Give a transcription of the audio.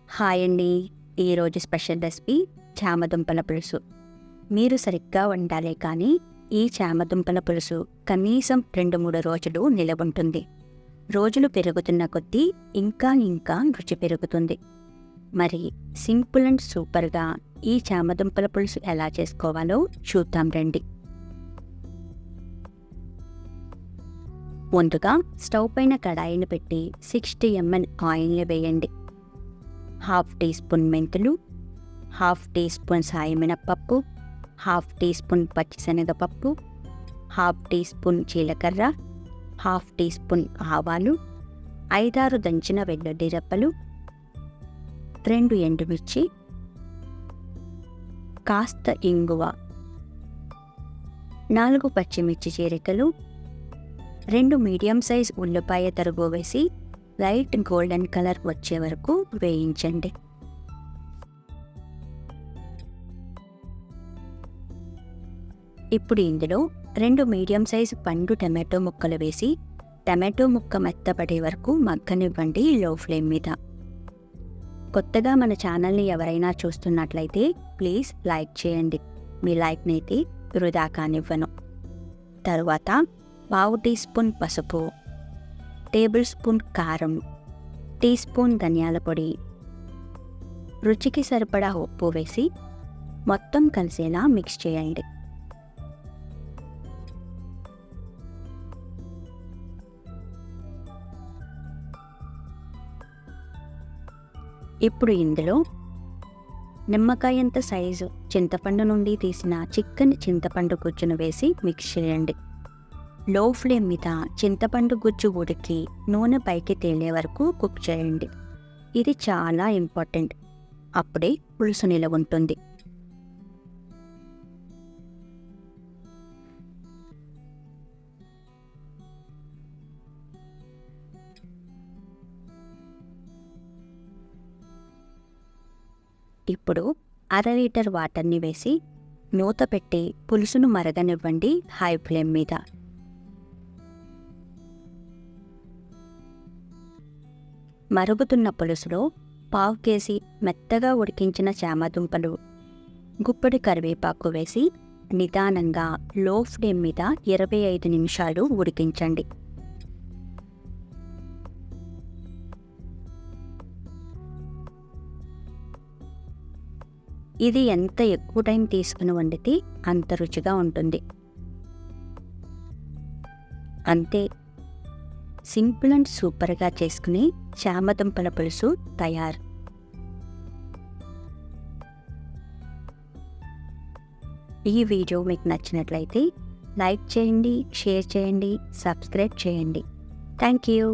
Hi అండి. ఈరోజు special recipe చామదుంపల పులుసు. మీరు సరిగ్గా వండాలే కానీ ఈ చామదుంపల పులుసు కనీసం 2-3 రోజులు నిలవుంటుంది. రోజులు పెరుగుతున్న కొద్దీ ఇంకా రుచి పెరుగుతుంది. మరి సింపుల్ అండ్ సూపర్గా ఈ చామదుంపల పులుసు ఎలా చేసుకోవాలో చూద్దాం రండి. ముందుగా స్టవ్ పైన కడాయిని పెట్టి 60 ml ఆయిల్ని వేయండి. 1/2 టీ స్పూన్ మెంతులు, 1/2 టీ స్పూన్ సాయి మినప్పప్పు, 1/2 టీ స్పూన్ పచ్చిశనగపప్పు, 1/2 టీ స్పూన్ జీలకర్ర, 1/2 టీ స్పూన్ ఆవాలు, 5-6 దంచిన వెల్లుల్లి రెబ్బలు, 2 ఎండుమిర్చి, కాస్త ఇంగువ, 4 పచ్చిమిర్చి చీలికలు, 2 మీడియం సైజ్ ఉల్లిపాయ తరుగు వేసి లైట్ గోల్డెన్ కలర్ వచ్చే వరకు వేయించండి. ఇప్పుడు ఇందులో 2 మీడియం సైజు పండు టమాటో ముక్కలు వేసి టమాటో ముక్క మెత్తపడే వరకు మగ్గనివ్వండి లో ఫ్లేమ్ మీద. కొత్తగా మన ఛానల్ని ఎవరైనా చూస్తున్నట్లయితే ప్లీజ్ లైక్ చేయండి. మీ లైక్ని అయితే వృధా కానివ్వను. తరువాత 1/2 టీ స్పూన్ పసుపు, టేబుల్ స్పూన్ కారం, టీ స్పూన్ ధనియాల పొడి, రుచికి సరిపడా ఉప్పు వేసి మొత్తం కలిసేలా మిక్స్ చేయండి. ఇప్పుడు ఇందులో నిమ్మకాయంత సైజు చింతపండు నుండి తీసిన చిక్కని చింతపండు గుజ్జును వేసి మిక్స్ చేయండి. లో ఫ్లేమ్ మీద చింతపండు గుజ్జు ఉడికి నూనె పైకి తేలే వరకు కుక్ చేయండి. ఇది చాలా ఇంపార్టెంట్. అప్పుడే పులుసు నిలవ ఉంటుంది. ఇప్పుడు 1/2 లీటర్ వాటర్ని వేసి మూత పెట్టి పులుసును మరగనివ్వండి హై ఫ్లేమ్ మీద. మరుగుతున్న పులుసులో 1/2 కేజీ మెత్తగా ఉడికించిన చామదుంపలు, గుప్పెడు కరివేపాకు వేసి నిదానంగా లో ఫ్లేమ్ మీద 25 నిమిషాలు ఉడికించండి. ఇది ఎంత ఎక్కువ టైం తీసుకుని వండితే అంత రుచిగా ఉంటుంది. అంతే, సింపుల్ అండ్ సూపర్గా చేసుకుని చామదుంపల పులుసు తయారు. ఈ వీడియో మీకు నచ్చినట్లయితే లైక్ చేయండి, షేర్ చేయండి, సబ్స్క్రైబ్ చేయండి. Thank you.